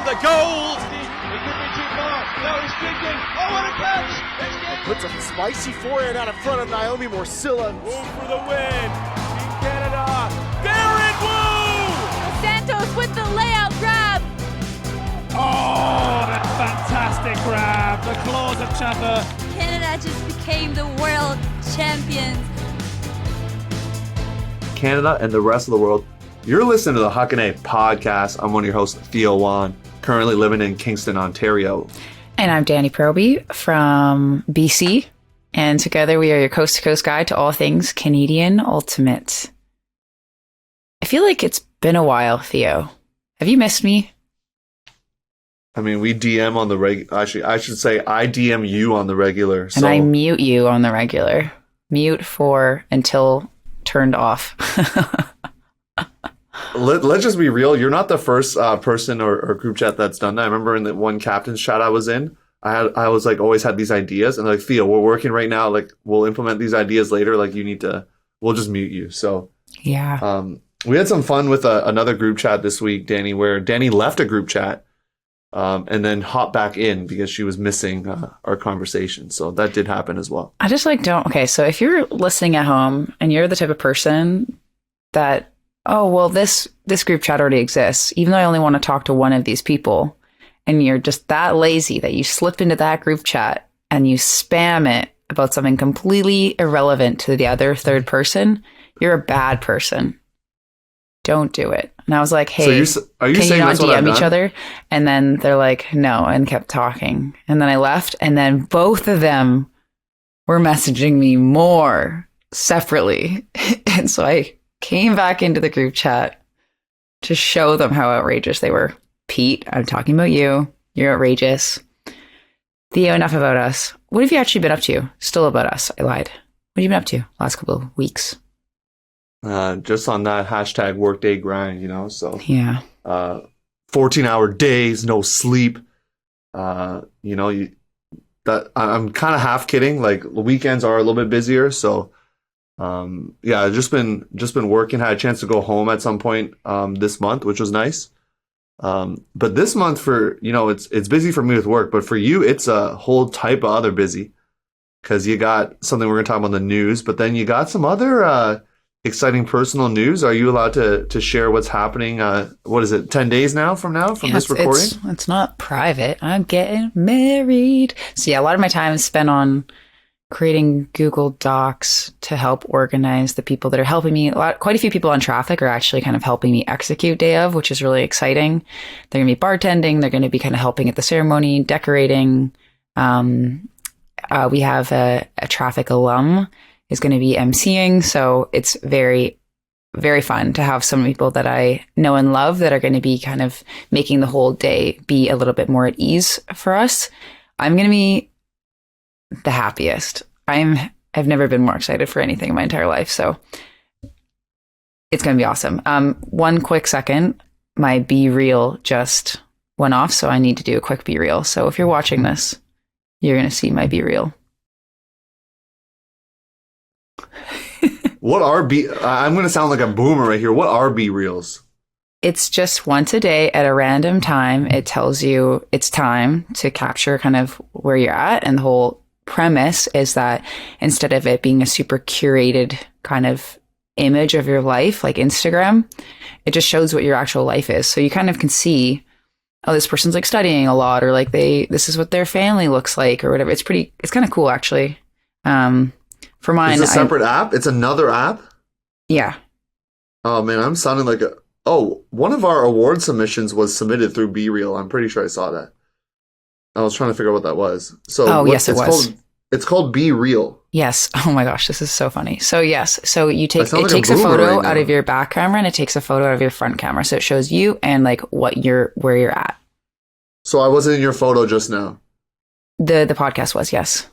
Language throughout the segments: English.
the gold. It could be too far. No, he's streaking. Oh, what a catch! Puts a spicy forehand out in front of Naomi Morcilla. Wu for the win. Team Canada. Darren Wu! Santos with the layout grab. Oh, that fantastic grab. The claws of Chaffer. Canada just became the world champions. Canada and the rest of the world. You're listening to the Huckin podcast. I'm one of your hosts, Theo Wan, currently living in Kingston, Ontario. And I'm Danie Proby from BC. And together we are your coast-to-coast guide to all things Canadian Ultimate. I feel like it's been a while, Theo. Have you missed me? I mean, we DM on the Actually, I should say I DM you on the regular. And I mute you on the regular. Mute for until turned off. Let's just be real. You're not the first person or group chat that's done that. I remember in the one captain's chat I was in, I was like always had these ideas and like, Theo, we're working right now. Like we'll implement these ideas later. Like we'll just mute you. So yeah. We had some fun with another group chat this week, Danie, where Danie left a group chat and then hopped back in because she was missing our conversation. So that did happen as well. I just okay, so if you're listening at home and you're the type of person that, oh, well, this group chat already exists, even though I only want to talk to one of these people, and you're just that lazy that you slip into that group chat and you spam it about something completely irrelevant to the other third person, you're a bad person. Don't do it. And I was like, hey, so can you not DM each other? And then they're like, no, and kept talking. And then I left, and then both of them were messaging me more separately. And so I came back into the group chat to show them how outrageous they were. Pete, I'm talking about you. You're outrageous. Theo, enough about us. What have you actually been up to? Still about us. I lied. What have you been up to last couple of weeks? Just on that hashtag workday grind, so yeah, 14-hour days, no sleep. That I'm kind of half kidding. Like the weekends are a little bit busier, so yeah, I've just been working. Had a chance to go home at some point this month, which was nice. But this month for it's busy for me with work, but for you it's a whole type of other busy because you got something we're gonna talk about in the news, but then you got some other exciting personal news. Are you allowed to share what's happening? What is it? 10 days now from this recording? It's not private. I'm getting married. So yeah, a lot of my time is spent on creating Google Docs to help organize the people that are helping me. Quite a few people on traffic are actually kind of helping me execute day of, which is really exciting. They're going to be bartending. They're going to be kind of helping at the ceremony, decorating. We have a traffic alum is going to be emceeing. So it's very, very fun to have some people that I know and love that are going to be kind of making the whole day be a little bit more at ease for us. I'm going to be the happiest. I've never been more excited for anything in my entire life. So it's going to be awesome. One quick second, my Be Real just went off. So I need to do a quick Be Real. So if you're watching this, you're going to see my Be Real. What are I'm going to sound like a boomer right here. What are Be Reels? It's just once a day at a random time. It tells you it's time to capture kind of where you're at. And the whole premise is that instead of it being a super curated kind of image of your life, like Instagram, it just shows what your actual life is. So you kind of can see, oh, this person's like studying a lot, or like this is what their family looks like, or whatever. It's kind of cool, actually. For mine, it's a separate app. It's another app. Yeah. Oh man, I'm sounding like one of our award submissions was submitted through Be Real. I'm pretty sure I saw that. I was trying to figure out what that was. So yes, it was. It's called Be Real. Yes. Oh my gosh, this is so funny. So yes, so it takes a right photo out of your back camera and it takes a photo out of your front camera. So it shows you and like where you're at. So I wasn't in your photo just now. The podcast was, yes.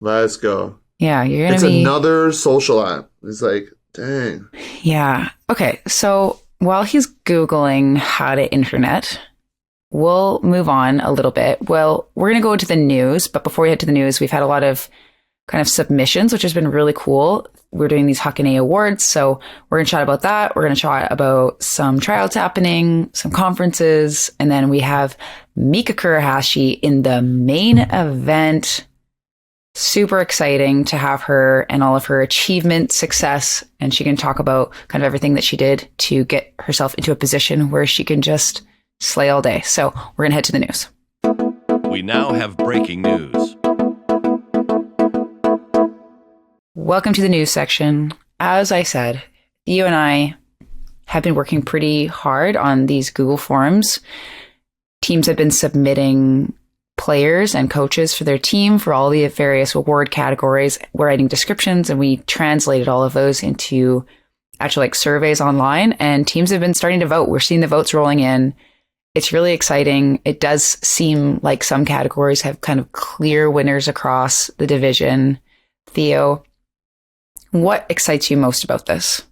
Let's go. Yeah, you're gonna It's another social app. It's like, dang. Yeah. Okay. So while he's Googling how to internet, we'll move on a little bit. Well, we're going to go to the news. But before we head to the news, we've had a lot of kind of submissions, which has been really cool. We're doing these Huckin awards, so we're going to chat about that. We're going to chat about some tryouts happening, some conferences, and then we have Mika Kurahashi in the main event. Super exciting to have her and all of her achievement, success, and she can talk about kind of everything that she did to get herself into a position where she can just slay all day. So we're going to head to the news. We now have breaking news. Welcome to the news section. As I said, Theo and I have been working pretty hard on these Google Forms. Teams have been submitting players and coaches for their team for all the various award categories. We're writing descriptions, and we translated all of those into actual surveys online, and teams have been starting to vote. We're seeing the votes rolling in. It's really exciting. It does seem like some categories have kind of clear winners across the division. Theo, what excites you most about this?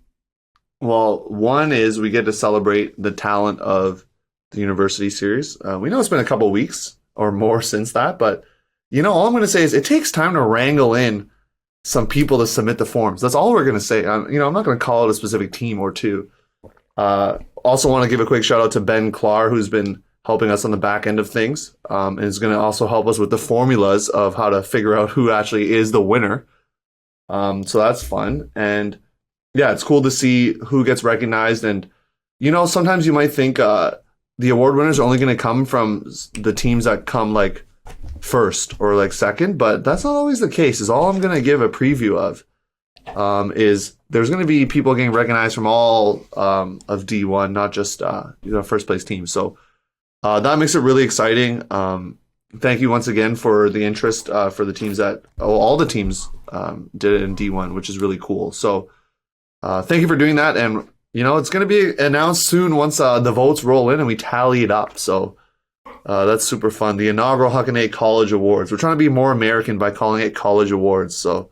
Well, one is we get to celebrate the talent of the University Series. We know it's been a couple weeks or more since that, but all I'm going to say is it takes time to wrangle in some people to submit the forms. That's all we're going to say. I'm not going to call it a specific team or two. Also want to give a quick shout out to Ben Clar, who's been helping us on the back end of things, and is going to also help us with the formulas of how to figure out who actually is the winner. So that's fun. And yeah, it's cool to see who gets recognized. And, sometimes you might think the award winners are only going to come from the teams that come first or second, but that's not always the case. Is all I'm going to give a preview of. Is there's going to be people getting recognized from all of D1, not just first place teams. So that makes it really exciting. Thank you once again for the interest for the teams all the teams did it in D1, which is really cool. So thank you for doing that. And it's going to be announced soon once the votes roll in and we tally it up. So that's super fun. The inaugural Huckin College Awards. We're trying to be more American by calling it College Awards. So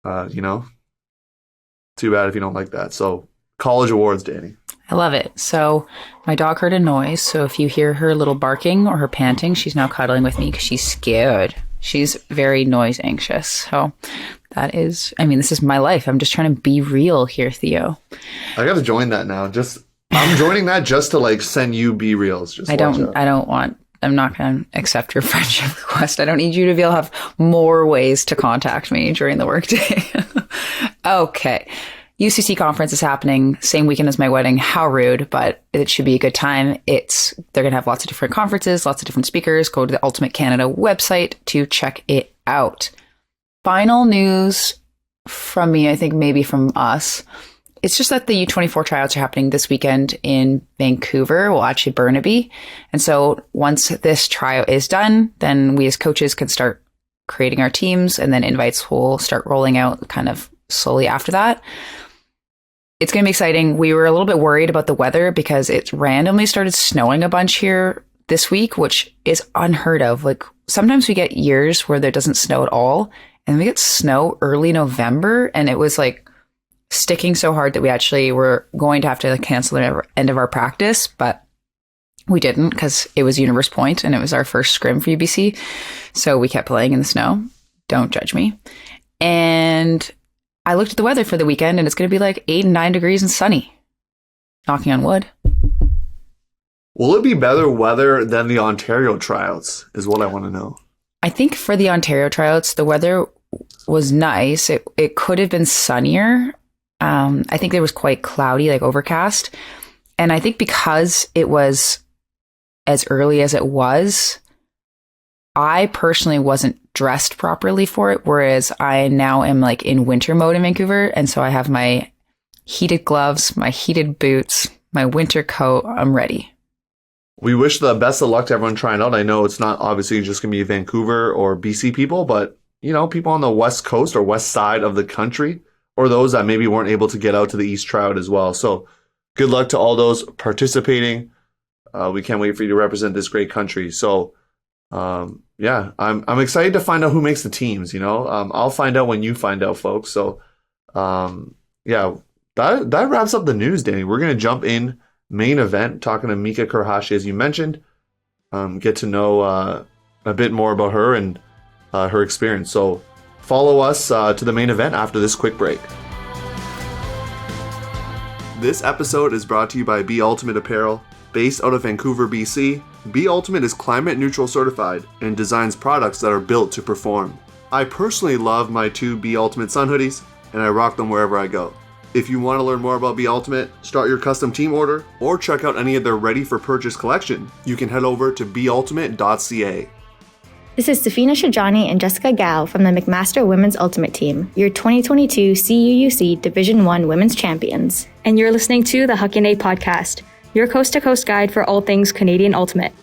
too bad if you don't like that. So College Awards, Danie. I love it. So my dog heard a noise. So if you hear her little barking or her panting, she's now cuddling with me because she's scared. She's very noise anxious. So that is, this is my life. I'm just trying to be real here, Theo. I got to join that now. I'm joining that just to send you be reals. I'm not going to accept your friendship request. I don't need you to be able to have more ways to contact me during the workday. Okay. UCC conference is happening same weekend as my wedding. How rude, but it should be a good time. They're going to have lots of different conferences, lots of different speakers. Go to the Ultimate Canada website to check it out. Final news from me, I think maybe from us. It's just that the U24 tryouts are happening this weekend in Vancouver, well, actually Burnaby. And so once this tryout is done, then we as coaches can start creating our teams, and then invites will start rolling out kind of slowly after that. It's going to be exciting. We were a little bit worried about the weather because it randomly started snowing a bunch here this week, which is unheard of. Sometimes we get years where there doesn't snow at all, and we get snow early November, and it was sticking so hard that we actually were going to have to cancel the end of our practice, but we didn't because it was Universe Point and it was our first scrim for UBC. So we kept playing in the snow. Don't judge me. And I looked at the weather for the weekend and it's going to be 8 and 9 degrees and sunny. Knocking on wood. Will it be better weather than the Ontario tryouts is what I want to know. I think for the Ontario tryouts, the weather was nice. It could have been sunnier. I think it was quite cloudy, overcast. And I think because it was as early as it was, I personally wasn't dressed properly for it, whereas I now am in winter mode in Vancouver. And so I have my heated gloves, my heated boots, my winter coat. I'm ready. We wish the best of luck to everyone trying out. I know it's not obviously just going to be Vancouver or BC people, but people on the west coast or west side of the country, or those that maybe weren't able to get out to the East tryout as well. So good luck to all those participating. We can't wait for you to represent this great country. So yeah, I'm excited to find out who makes the teams. I'll find out when you find out, folks. So yeah, that wraps up the news, Danie. We're going to jump in main event, talking to Mika Kurahashi, as you mentioned, get to know a bit more about her and her experience. So follow us to the main event after this quick break. This episode is brought to you by Be Ultimate Apparel. Based out of Vancouver, BC, Be Ultimate is climate neutral certified and designs products that are built to perform. I personally love my 2 Be Ultimate Sun hoodies, and I rock them wherever I go. If you want to learn more about Be Ultimate, start your custom team order, or check out any of their ready-for-purchase collection, you can head over to beultimate.ca. This is Safina Shajani and Jessica Gao from the McMaster Women's Ultimate Team, your 2022 CUUC Division I Women's Champions. And you're listening to the Huckin podcast, your coast-to-coast guide for all things Canadian Ultimate.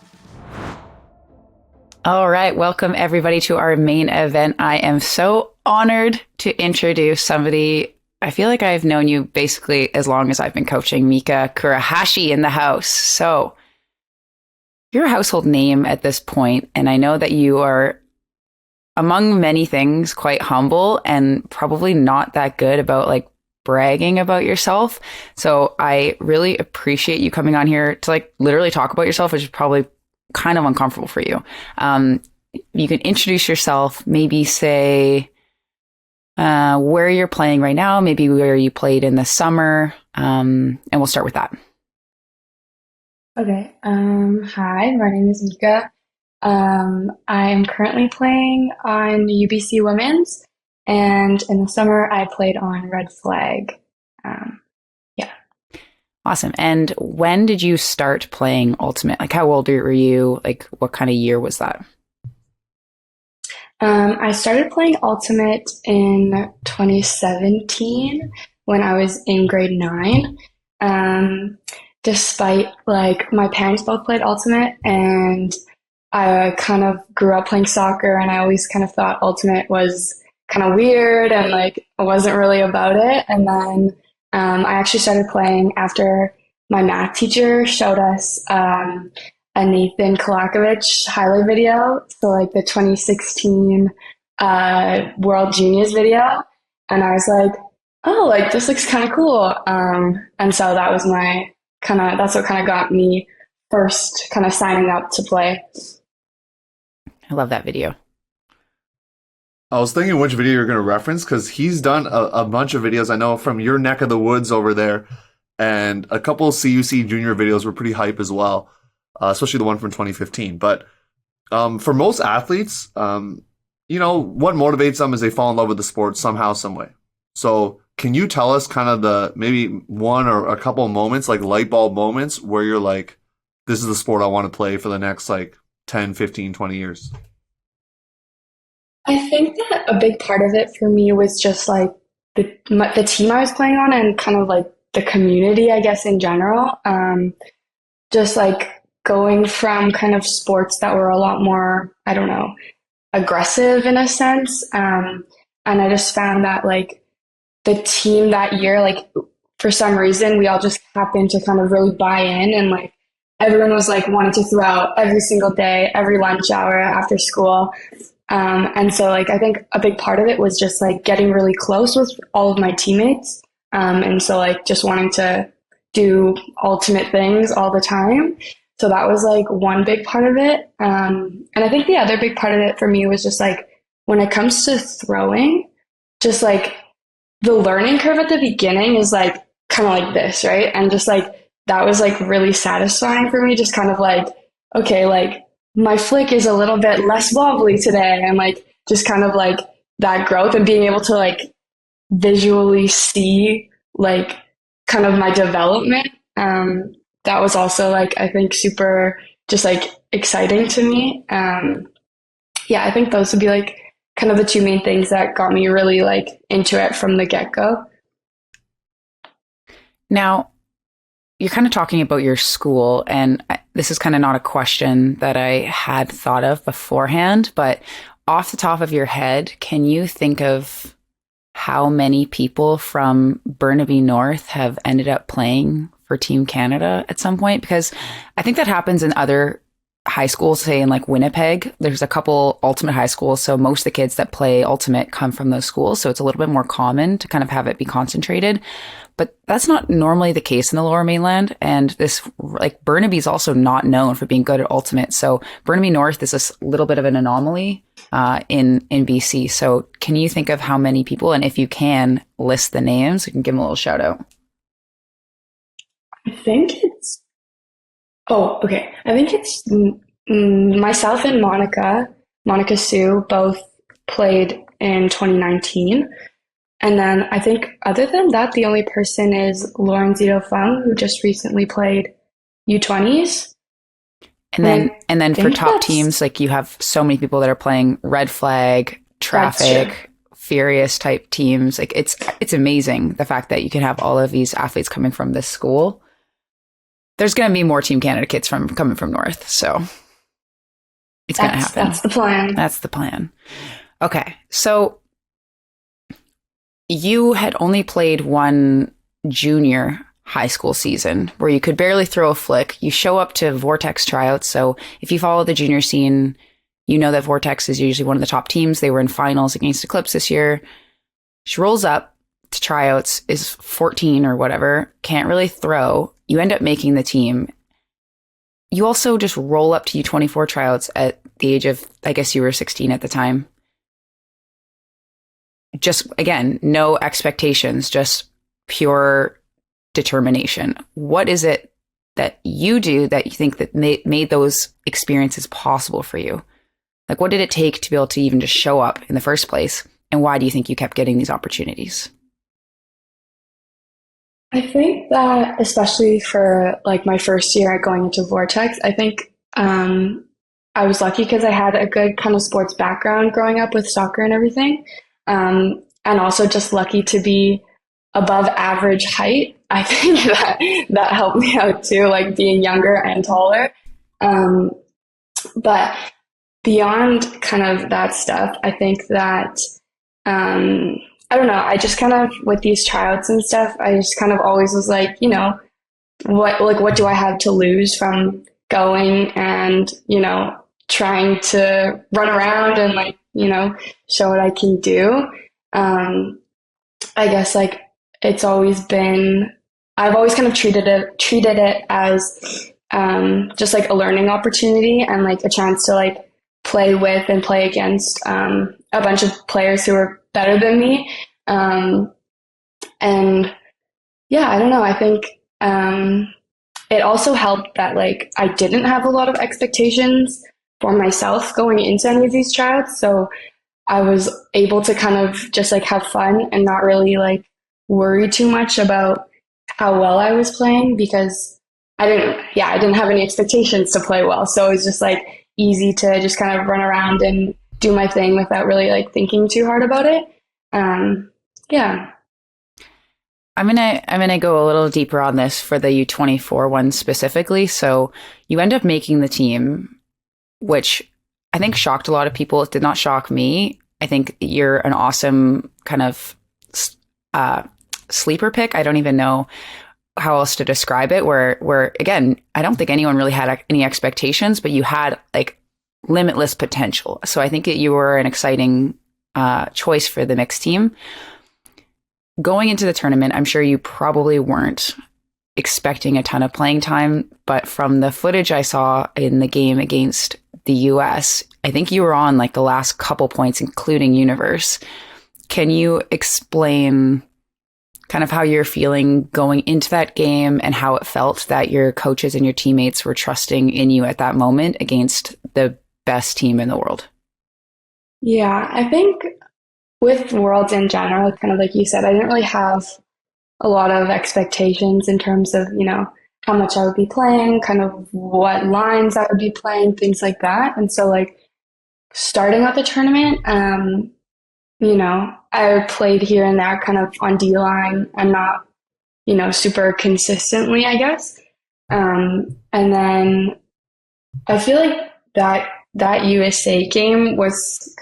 All right, welcome everybody to our main event. I am so honored to introduce somebody. I feel like I've known you basically as long as I've been coaching, Mika Kurahashi in the house. So you're a household name at this point, and I know that you are, among many things, quite humble and probably not that good about like bragging about yourself. So I really appreciate you coming on here to like literally talk about yourself, which is probably kind of uncomfortable for you. You can introduce yourself, maybe say where you're playing right now, maybe where you played in the summer, and we'll start with that. Okay. Hi, my name is Mika. I am currently playing on UBC Women's, and in the summer I played on Red Flag. Yeah. Awesome. And when did you start playing Ultimate? Like, how old were you? Like, what kind of year was that? I started playing Ultimate in 2017 when I was in grade 9. Despite like my parents both played Ultimate, and I kind of grew up playing soccer, and I always kind of thought Ultimate was kind of weird and like I wasn't really about it. And then I actually started playing after my math teacher showed us a Nathan Kolakovich highlight video, so like the 2016 World Juniors video, and I was like, oh, like this looks kind of cool, and so that was that's what kind of got me first kind of signing up to play. I love that video. I was thinking which video you're going to reference because he's done a bunch of videos I know from your neck of the woods over there, and a couple of CUC junior videos were pretty hype as well. Especially the one from 2015. But for most athletes, you know, what motivates them is they fall in love with the sport somehow, some way. So can you tell us kind of the maybe one or a couple of moments, like light bulb moments, where you're like, this is the sport I want to play for the next like 10, 15, 20 years? I think that a big part of it for me was just like the team I was playing on and kind of like the community, I guess, in general. Just like going from kind of sports that were a lot more, I don't know, aggressive in a sense. And I just found that like the team that year, like for some reason, we all just happened to kind of really buy in, and like everyone was like wanting to throw out every single day, every lunch hour after school. And so like I think a big part of it was just like getting really close with all of my teammates. And so like just wanting to do ultimate things all the time. So that was like one big part of it. And I think the other big part of it for me was just like when it comes to throwing, just like the learning curve at the beginning is like kind of like this, right? And just like that was like really satisfying for me, just kind of like, okay, like my flick is a little bit less wobbly today, and like just kind of like that growth and being able to like visually see like kind of my development. That was also like I think super just like exciting to me. Yeah, I think those would be like kind of the two main things that got me really like into it from the get-go. Now, you're kind of talking about your school, and this is kind of not a question that I had thought of beforehand, but off the top of your head, can you think of how many people from Burnaby North have ended up playing for Team Canada at some point? Because I think that happens in other high schools, say in like Winnipeg. There's a couple ultimate high schools, so most of the kids that play ultimate come from those schools, so it's a little bit more common to kind of have it be concentrated. But that's not normally the case in the Lower Mainland, and this like Burnaby is also not known for being good at ultimate. So Burnaby North is a little bit of an anomaly. in BC. So can you think of how many people, and if you can list the names, you can give them a little shout out. I think it's myself and Monica Sue both played in 2019. And then I think other than that, the only person is Lauren Zito Fung, who just recently played U20s. And then for top teams, like you have so many people that are playing Red Flag, Traffic, Furious type teams. Like it's amazing the fact that you can have all of these athletes coming from this school. There's going to be more Team Canada kids coming from North, so it's going to happen. That's the plan. That's the plan. Okay, so you had only played one junior high school season where you could barely throw a flick. You show up to Vortex tryouts. So if you follow the junior scene, you know that Vortex is usually one of the top teams. They were in finals against Eclipse this year. She rolls up to tryouts, is 14 or whatever, can't really throw. You end up making the team. You also just roll up to U24 tryouts at the age of, I guess you were 16 at the time. Just, again, no expectations, just pure determination. What is it that you do that you think that made those experiences possible for you? Like, what did it take to be able to even just show up in the first place? And why do you think you kept getting these opportunities? I think that especially for like my first year going into Vortex, I think I was lucky because I had a good kind of sports background growing up with soccer and everything. And also just lucky to be above average height. I think that helped me out too, like being younger and taller. But beyond kind of that stuff, I think that, I don't know, I just kind of, with these tryouts and stuff, I just kind of always was like, you know, what do I have to lose from going and, you know, trying to run around and like, you know, show what I can do. I guess like it's always been, I've always kind of treated it as just like a learning opportunity and like a chance to like play with and play against a bunch of players who are better than me. And yeah, I don't know. I think it also helped that like I didn't have a lot of expectations for myself going into any of these tryouts. So I was able to kind of just like have fun and not really like worry too much about how well I was playing because I didn't have any expectations to play well. So it was just like easy to just kind of run around and do my thing without really like thinking too hard about it. Yeah. I'm gonna go a little deeper on this for the U24 one specifically. So you end up making the team, which I think shocked a lot of people. It did not shock me. I think you're an awesome kind of sleeper pick. I don't even know how else to describe it. Where again, I don't think anyone really had any expectations, but you had like limitless potential. So I think that you were an exciting choice for the mixed team. Going into the tournament, I'm sure you probably weren't expecting a ton of playing time, but from the footage I saw in the game against the US, I think you were on like the last couple points, including Universe. Can you explain kind of how you're feeling going into that game and how it felt that your coaches and your teammates were trusting in you at that moment against the best team in the world? Yeah, I think with Worlds in general, kind of like you said, I didn't really have a lot of expectations in terms of, you know, how much I would be playing, kind of what lines I would be playing, things like that. And so like starting with the tournament, you know, I played here and there kind of on D-line and not, you know, super consistently, I guess. And then I feel like that USA game was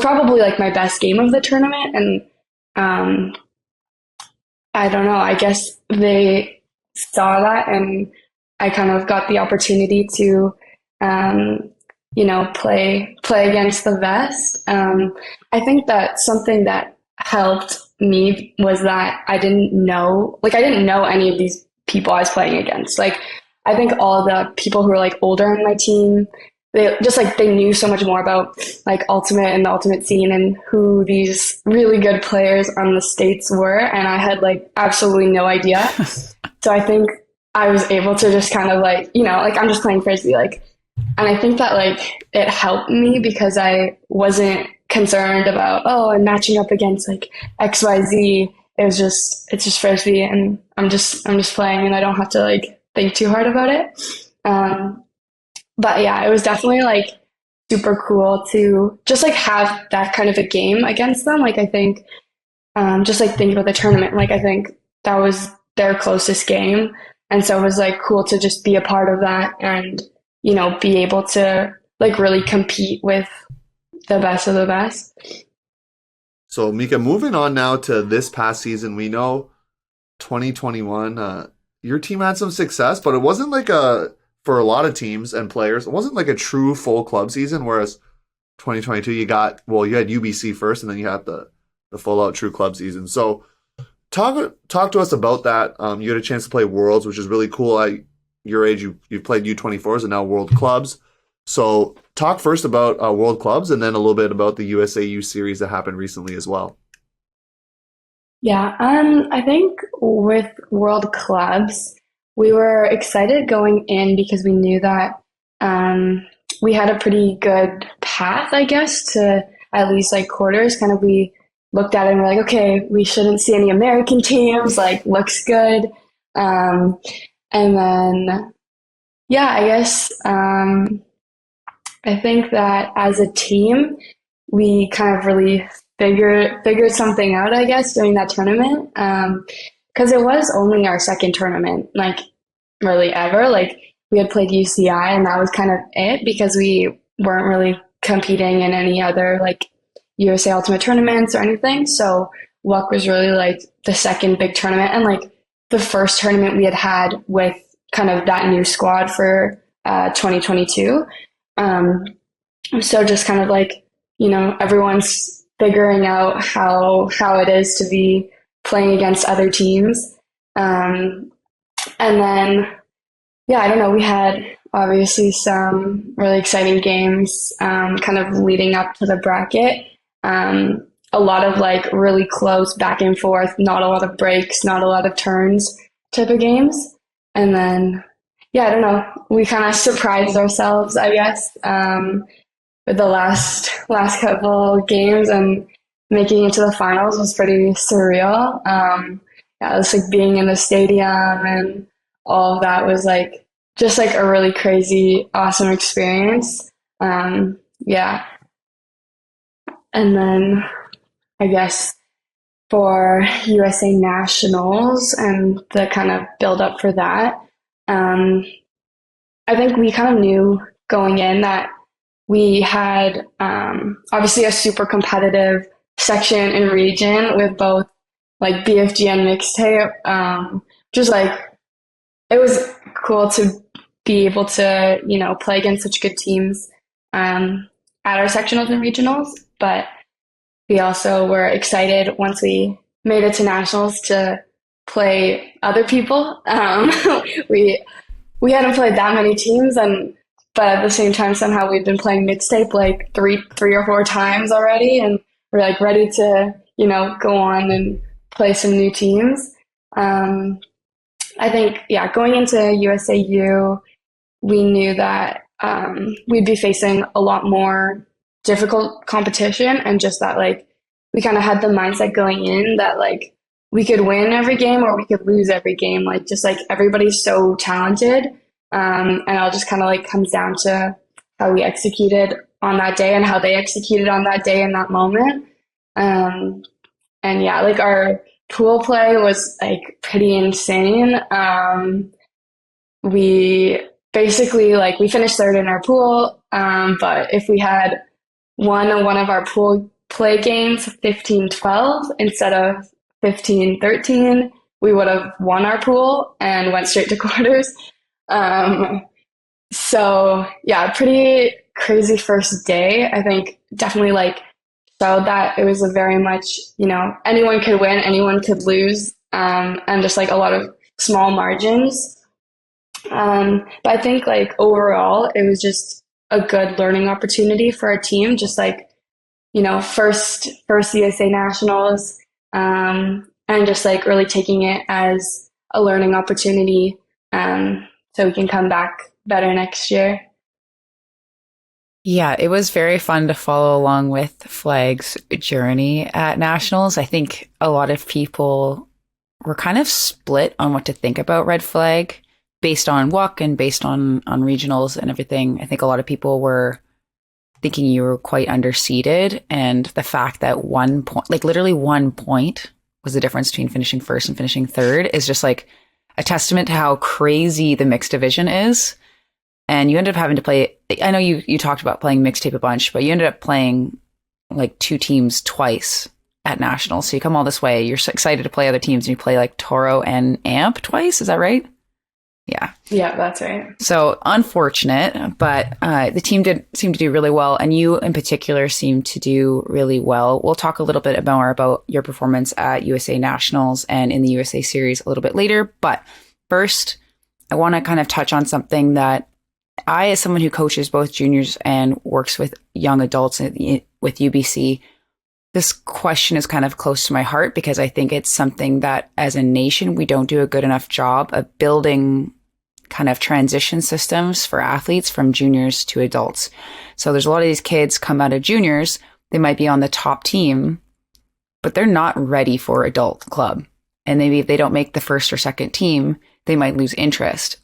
probably like my best game of the tournament. And I don't know, I guess they saw that and I kind of got the opportunity to, you know, play against the best. I think that something that helped me was that I didn't know any of these people I was playing against. Like, I think all the people who were like older on my team, they knew so much more about like ultimate and the ultimate scene and who these really good players on the States were. And I had like absolutely no idea. So I think I was able to just kind of like, like I'm just playing Frisbee, like, and I think that like it helped me because I wasn't concerned about, I'm matching up against like XYZ. It's just Frisbee and I'm just playing and I don't have to like think too hard about it. But yeah, it was definitely like super cool to just like have that kind of a game against them. Like I think, just like think about the tournament, like I think that was their closest game. And so it was like cool to just be a part of that and, be able to like really compete with the best of the best. So Mika, moving on now to this past season, we know 2021, your team had some success, but it wasn't like for a lot of teams and players, it wasn't like a true full club season, whereas 2022 you had UBC first and then you had the full out true club season. So talk to us about that. You had a chance to play Worlds, which is really cool. At your age, you've played U24s and now World Clubs. So talk first about World Clubs and then a little bit about the USAU series that happened recently as well. Yeah, I think with World Clubs, we were excited going in because we knew that we had a pretty good path, I guess, to at least like quarters. Kind of we looked at it and we're like, okay, we shouldn't see any American teams, like looks good. And then, yeah, I guess I think that as a team, we kind of really figured something out, I guess, during that tournament. Because it was only our second tournament, like really ever. Like we had played UCI and that was kind of it because we weren't really competing in any other like USA Ultimate tournaments or anything. So WUC was really like the second big tournament and like the first tournament we had with kind of that new squad for 2022. So just kind of like, everyone's figuring out how it is to be playing against other teams. And then, yeah, I don't know, we had obviously some really exciting games kind of leading up to the bracket. A lot of like really close back and forth, not a lot of breaks, not a lot of turns type of games. And then, yeah, I don't know, we kind of surprised ourselves, I guess, with the last couple games and making it to the finals was pretty surreal. Yeah, it was like being in the stadium and all of that was like just like a really crazy, awesome experience. Yeah. And then I guess for USA Nationals and the kind of build up for that, I think we kind of knew going in that we had obviously a super competitive section and region with both like BFG and mixtape. Just like it was cool to be able to, play against such good teams at our sectionals and regionals. But we also were excited once we made it to nationals to play other people. We hadn't played that many teams, but at the same time, somehow we've been playing mixtape like three or four times already, and we're like ready to, go on and play some new teams. I think, yeah, going into USAU, we knew that we'd be facing a lot more difficult competition, and just that like we kind of had the mindset going in that like we could win every game or we could lose every game. Like just like everybody's so talented, and it all just kind of like comes down to how we executed on that day and how they executed on that day in that moment. And yeah, like our pool play was like pretty insane. We basically like we finished third in our pool, but if we had won one of our pool play games 15-12 instead of 15-13, we would have won our pool and went straight to quarters. So yeah, pretty crazy first day. I think definitely like showed that it was a very much, anyone could win, anyone could lose, and just like a lot of small margins. But I think like overall it was just a good learning opportunity for our team, just like, you know, first USA Nationals, and just like really taking it as a learning opportunity, so we can come back better next year. Yeah, it was very fun to follow along with Flag's journey at Nationals. I think a lot of people were kind of split on what to think about Red Flag based on WUC and based on regionals and everything. I think a lot of people were thinking you were quite underseeded, and the fact that 1 point, like literally 1 point, was the difference between finishing first and finishing third is just like a testament to how crazy the mixed division is. And you ended up having to play, I know you talked about playing mixtape a bunch, but you ended up playing like 2 teams twice at Nationals. So you come all this way, you're so excited to play other teams, and you play like Toro and Amp twice. Is that right? Yeah. Yeah, that's right. So unfortunate, but the team did seem to do really well. And you in particular seemed to do really well. We'll talk a little bit more about your performance at USA Nationals and in the USA Series a little bit later. But first, I want to kind of touch on something that I, as someone who coaches both juniors and works with young adults with UBC, this question is kind of close to my heart because I think it's something that as a nation, we don't do a good enough job of building kind of transition systems for athletes from juniors to adults. So there's a lot of these kids come out of juniors, they might be on the top team, but they're not ready for adult club. And maybe if they don't make the first or second team, they might lose interest.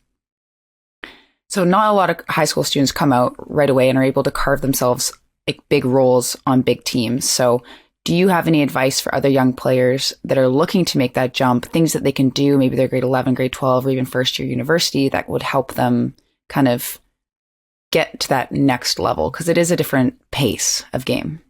So not a lot of high school students come out right away and are able to carve themselves like big roles on big teams. So do you have any advice for other young players that are looking to make that jump, things that they can do, maybe they're grade 11, grade 12, or even first year university, that would help them kind of get to that next level? Because it is a different pace of game.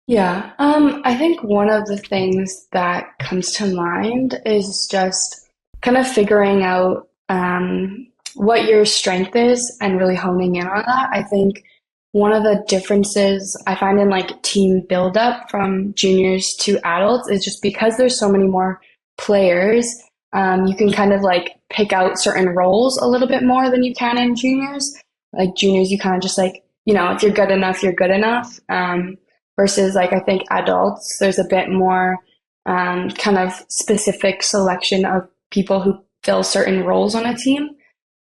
Yeah, I think one of the things that comes to mind is just kind of figuring out what your strength is and really honing in on that. I think one of the differences I find in like team buildup from juniors to adults is just because there's so many more players, you can kind of like pick out certain roles a little bit more than you can in juniors. Like juniors, you kind of just like, you know, if you're good enough, you're good enough. Versus like I think adults, there's a bit more kind of specific selection of people who fill certain roles on a team.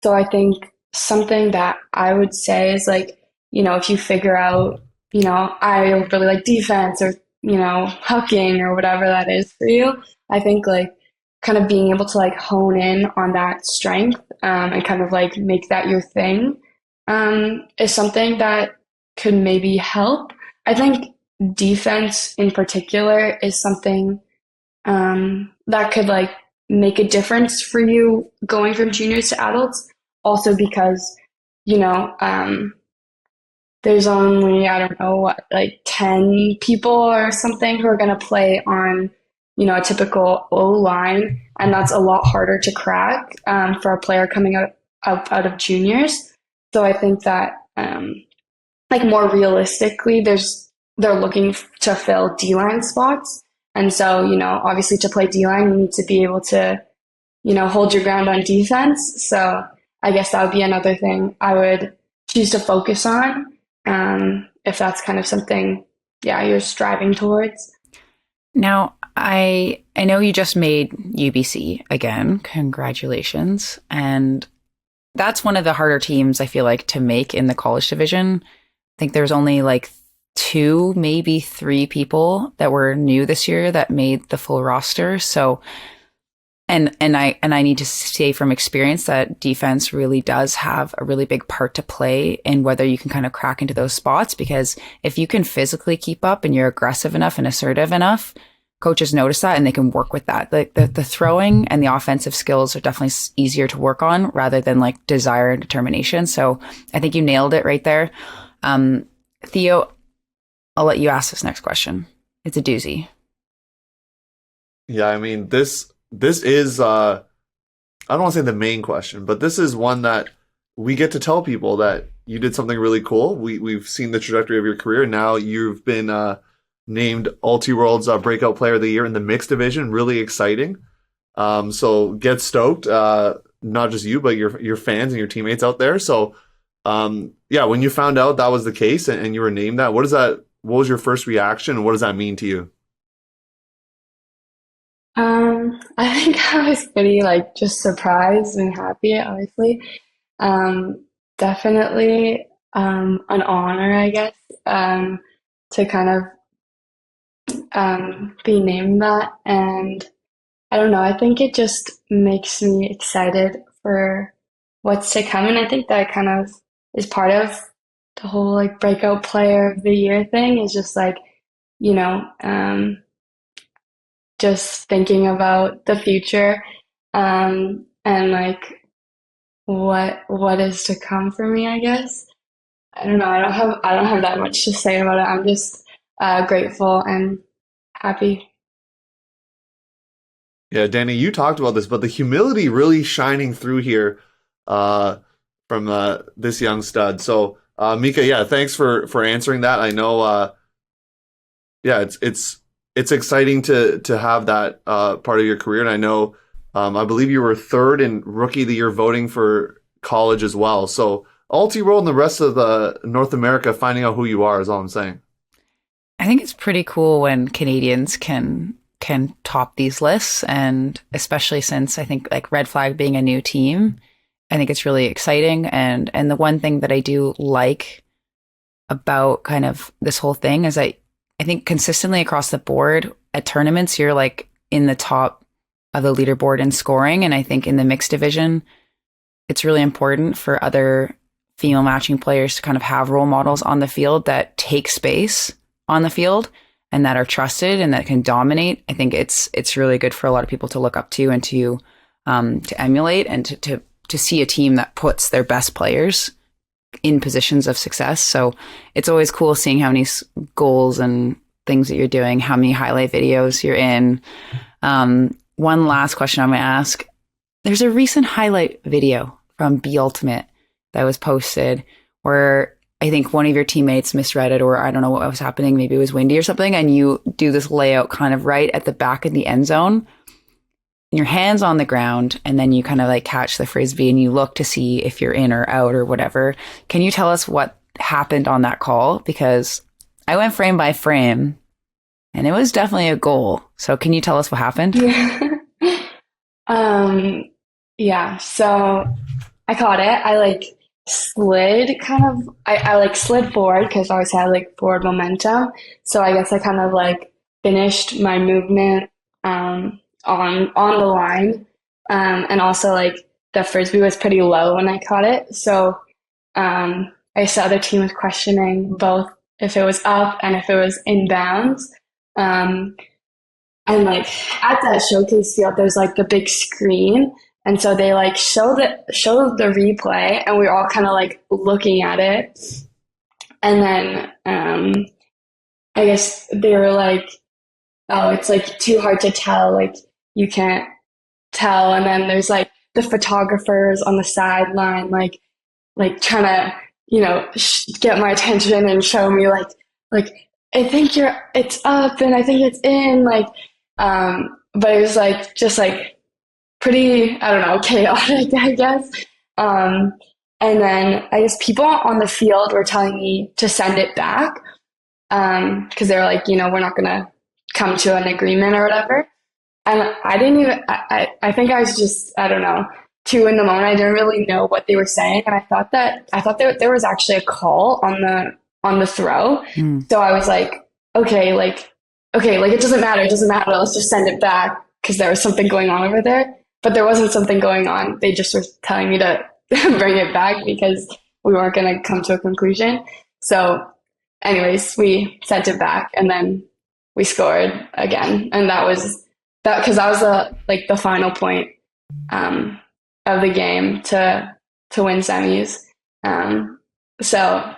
So I think something that I would say is like, you know, if you figure out, you know, I really like defense or, you know, hucking or whatever that is for you, I think like kind of being able to like hone in on that strength and kind of like make that your thing is something that could maybe help. I think defense in particular is something that could like make a difference for you going from juniors to adults. Also because, you know, there's only, I don't know, what, like 10 people or something who are going to play on, you know, a typical O line. And that's a lot harder to crack for a player coming out of juniors. So I think that like more realistically, they're looking to fill D-line spots. And so, you know, obviously to play D-line, you need to be able to, you know, hold your ground on defense. So I guess that would be another thing I would choose to focus on if that's kind of something, yeah, you're striving towards. Now, I know you just made UBC again. Congratulations. And that's one of the harder teams I feel like to make in the college division. I think there's only like 2, maybe 3 people that were new this year that made the full roster. So, and I need to say from experience that defense really does have a really big part to play in whether you can kind of crack into those spots, because if you can physically keep up and you're aggressive enough and assertive enough, coaches notice that and they can work with that. Like the throwing and the offensive skills are definitely easier to work on rather than like desire and determination. So I think you nailed it right there. Theo, I'll let you ask this next question. It's a doozy. Yeah, I mean, this is, I don't want to say the main question, but this is one that we get to tell people that you did something really cool. We've seen the trajectory of your career. Now you've been named Ultiworld's Breakout Player of the Year in the mixed division. Really exciting. So get stoked. not just you, but your fans and your teammates out there. So, yeah, when you found out that was the case and you were named that, what was your first reaction, and what does that mean to you? I think I was pretty like just surprised and happy, obviously. Definitely an honor, I guess, to kind of be named that. And I don't know, I think it just makes me excited for what's to come. And I think that kind of is part of the whole like breakout player of the year thing, is just like, you know, just thinking about the future, and like what is to come for me, I guess. I don't know. I don't have that much to say about it. I'm just grateful and happy. Yeah, Danny, you talked about this, but the humility really shining through here from this young stud. So, Mika, yeah, thanks for answering that. I know, yeah, it's exciting to have that part of your career, and I know, I believe you were third in Rookie of the Year voting for college as well. So, Ulti and the rest of the North America finding out who you are is all I'm saying. I think it's pretty cool when Canadians can top these lists, and especially since I think like Red Flag being a new team, I think it's really exciting. And the one thing that I do like about kind of this whole thing is I think consistently across the board at tournaments, you're like in the top of the leaderboard in scoring. And I think in the mixed division, it's really important for other female matching players to kind of have role models on the field that take space on the field and that are trusted and that can dominate. I think it's really good for a lot of people to look up to and to emulate, and to see a team that puts their best players in positions of success. So it's always cool seeing how many goals and things that you're doing, how many highlight videos you're in. One last question I'm going to ask. There's a recent highlight video from Be Ultimate that was posted where I think one of your teammates misread it, or I don't know what was happening. Maybe it was windy or something. And you do this layout kind of right at the back of the end zone. Your hands on the ground, and then you kind of like catch the frisbee and you look to see if you're in or out or whatever. Can you tell us what happened on that call? Because I went frame by frame and it was definitely a goal. So can you tell us what happened? Yeah. So I caught it. I like slid kind of, I like slid forward because I always had like forward momentum. So I guess I kind of like finished my movement on the line. And also like the frisbee was pretty low when I caught it. So I guess the other team was questioning both if it was up and if it was in bounds. And like at that showcase field, there's like the big screen. And so they like show the replay, and we were all kind of like looking at it. And then I guess they were like, oh, it's like too hard to tell. Like you can't tell. And then there's like the photographers on the sideline, like trying to, you know, get my attention and show me like I think it's up and I think it's in, like, but it was like just like pretty, I don't know, chaotic, I guess. And then I guess people on the field were telling me to send it back, because they were like, you know, we're not gonna come to an agreement or whatever. And I didn't even, I think I was just, I don't know, too in the moment. I didn't really know what they were saying. And I thought there was actually a call on the throw. So I was like, okay, it doesn't matter. Let's just send it back, because there was something going on over there. But there wasn't something going on. They just were telling me to bring it back because we weren't going to come to a conclusion. So anyways, we sent it back and then we scored again. And that was because that was the final point of the game to win semis. So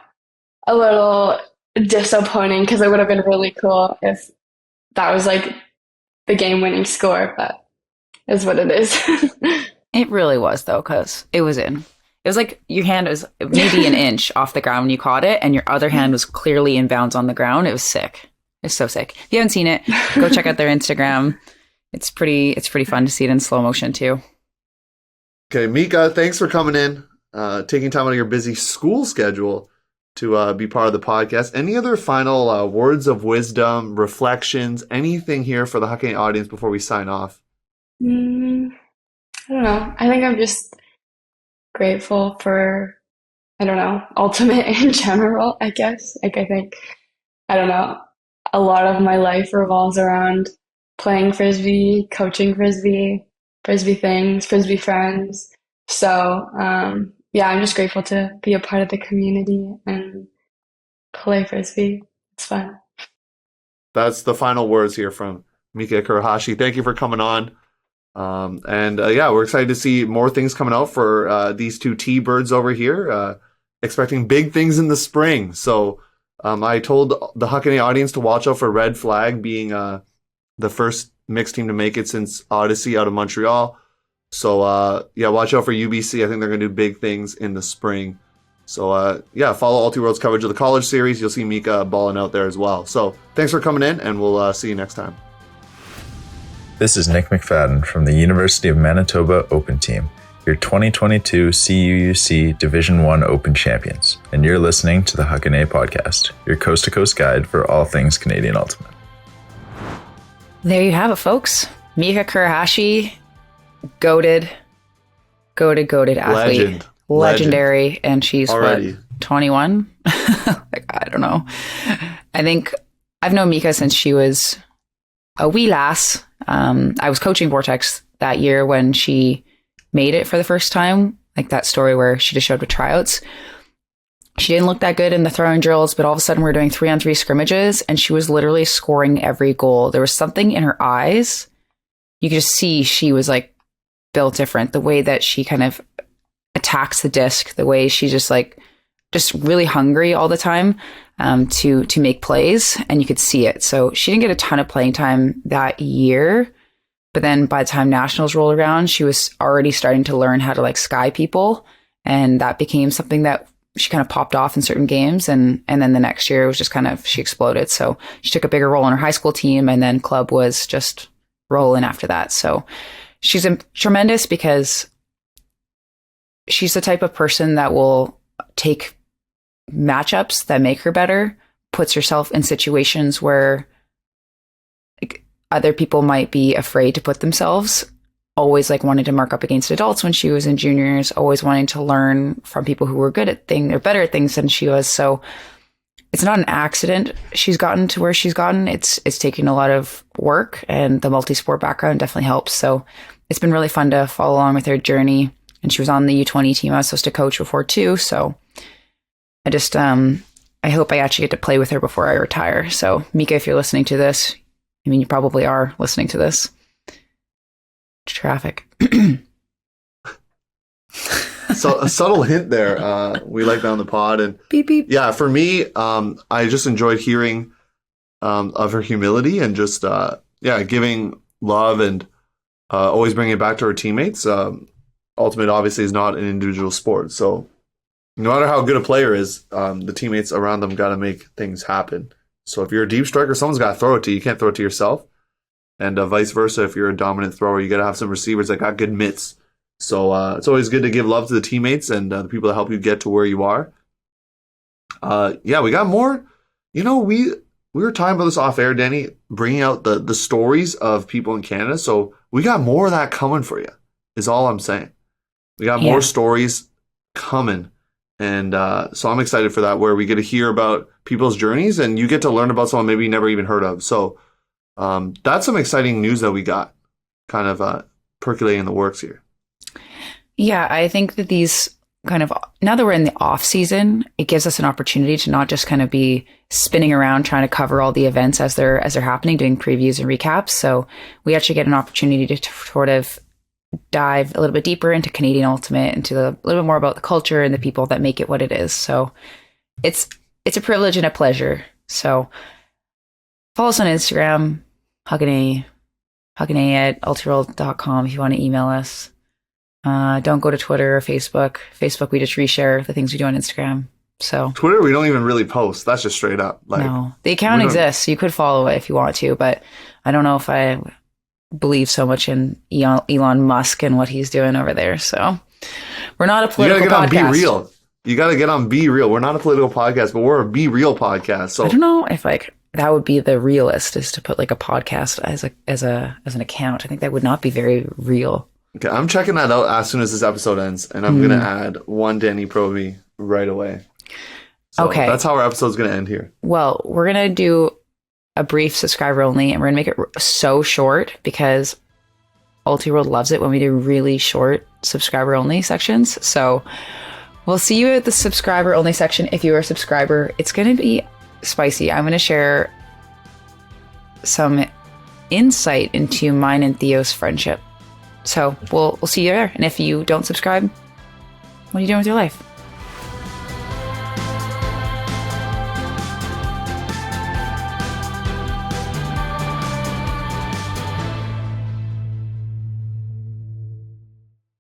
a little disappointing, because it would have been really cool if that was like the game-winning score, but is what it is. It really was, though, because it was in. It was like your hand was maybe an inch off the ground when you caught it, and your other hand was clearly in bounds on the ground. It was sick. It's so sick. If you haven't seen it, go check out their Instagram. It's pretty fun to see it in slow motion too. Okay, Mika, thanks for coming in, taking time out of your busy school schedule to be part of the podcast. Any other final words of wisdom, reflections, anything here for the Huckin audience before we sign off? I don't know. I think I'm just grateful for, I don't know, ultimate in general, I guess. Like, I think, I don't know, a lot of my life revolves around playing frisbee, coaching frisbee, frisbee things, frisbee friends. So, yeah, I'm just grateful to be a part of the community and play frisbee. It's fun. That's the final words here from Mika Kurahashi. Thank you for coming on. Yeah, we're excited to see more things coming out for these two T-Birds over here. Expecting big things in the spring. So I told the Huckin audience to watch out for Red Flag being the first mixed team to make it since Odyssey out of Montreal. So yeah, watch out for UBC. I think they're going to do big things in the spring. So yeah, follow Ulti World's coverage of the college series. You'll see Mika balling out there as well. So thanks for coming in, and we'll see you next time. This is Nick McFadden from the University of Manitoba Open Team, your 2022 CUUC Division I Open Champions, and you're listening to the Huckin podcast, your coast-to-coast guide for all things Canadian Ultimate. There you have it, folks. Mika Kurahashi, goated athlete. Legendary. And she's already. What, 21? Like, I don't know. I think I've known Mika since she was a wee lass. I was coaching Vortex that year when she made it for the first time. Like that story where she just showed with tryouts. She didn't look that good in the throwing drills, but all of a sudden we're doing 3-on-3 scrimmages and she was literally scoring every goal. There was something in her eyes. You could just see she was like built different. The way that she kind of attacks the disc, the way she's just really hungry all the time to make plays, and you could see it. So she didn't get a ton of playing time that year, but then by the time nationals rolled around, she was already starting to learn how to like sky people, and that became something that she kind of popped off in certain games, and then the next year it was just kind of she exploded. So she took a bigger role in her high school team, and then club was just rolling after that. So she's tremendous because she's the type of person that will take matchups that make her better, puts herself in situations where like, other people might be afraid to put themselves, always like wanting to mark up against adults when she was in juniors, always wanting to learn from people who were good at things or better at things than she was. So it's not an accident she's gotten to where she's gotten. It's taking a lot of work, and the multi-sport background definitely helps. So it's been really fun to follow along with her journey. And she was on the U20 team I was supposed to coach before too. So I just, I hope I actually get to play with her before I retire. So Mika, if you're listening to this, I mean, you probably are listening to this. Traffic. So a subtle hint there. We like that on the pod, and beep, beep. Yeah, for me, I just enjoyed hearing of her humility and just giving love and always bringing it back to her teammates. Ultimate obviously is not an individual sport, so no matter how good a player is, the teammates around them got to make things happen. So if you're a deep striker, someone's got to throw it to you. You can't throw it to yourself, and vice versa. If you're a dominant thrower, you got to have some receivers that got good mitts. So it's always good to give love to the teammates and the people that help you get to where you are. Yeah, we got more. You know, we were talking about this off air, Danny, bringing out the stories of people in Canada. So we got more of that coming for you, is all I'm saying. We got more stories coming. And so I'm excited for that, where we get to hear about people's journeys and you get to learn about someone maybe you never even heard of. So that's some exciting news that we got kind of percolating in the works here. Yeah, I think that these kind of, now that we're in the off season, it gives us an opportunity to not just kind of be spinning around trying to cover all the events as they're happening, doing previews and recaps. So we actually get an opportunity to sort of dive a little bit deeper into Canadian Ultimate, into a little bit more about the culture and the people that make it what it is. So it's a privilege and a pleasure. So follow us on Instagram, Huckin at ultiworld.com if you want to email us. Don't go to Twitter or Facebook. Facebook, we just reshare the things we do on Instagram. So Twitter, we don't even really post. That's just straight up. Like, no, the account exists. So you could follow it if you want to, but I don't know if believe so much in Elon Musk and what he's doing over there. So we're not a political you gotta get podcast. on Be Real. You gotta get on Be Real. We're not a political podcast, but we're a Be Real podcast. So I don't know if like that would be the realist, is to put like a podcast as an account. I think that would not be very real. Okay, I'm checking that out as soon as this episode ends, and I'm gonna add one Danny Proby right away. So okay, that's how our episode's gonna end here. Well, we're gonna do a brief subscriber only, and we're gonna make it so short because Ultiworld loves it when we do really short subscriber only sections. So we'll see you at the subscriber only section. If you're a subscriber, it's gonna be spicy. I'm gonna share some insight into mine and Theo's friendship. So we'll see you there. And if you don't subscribe, what are you doing with your life?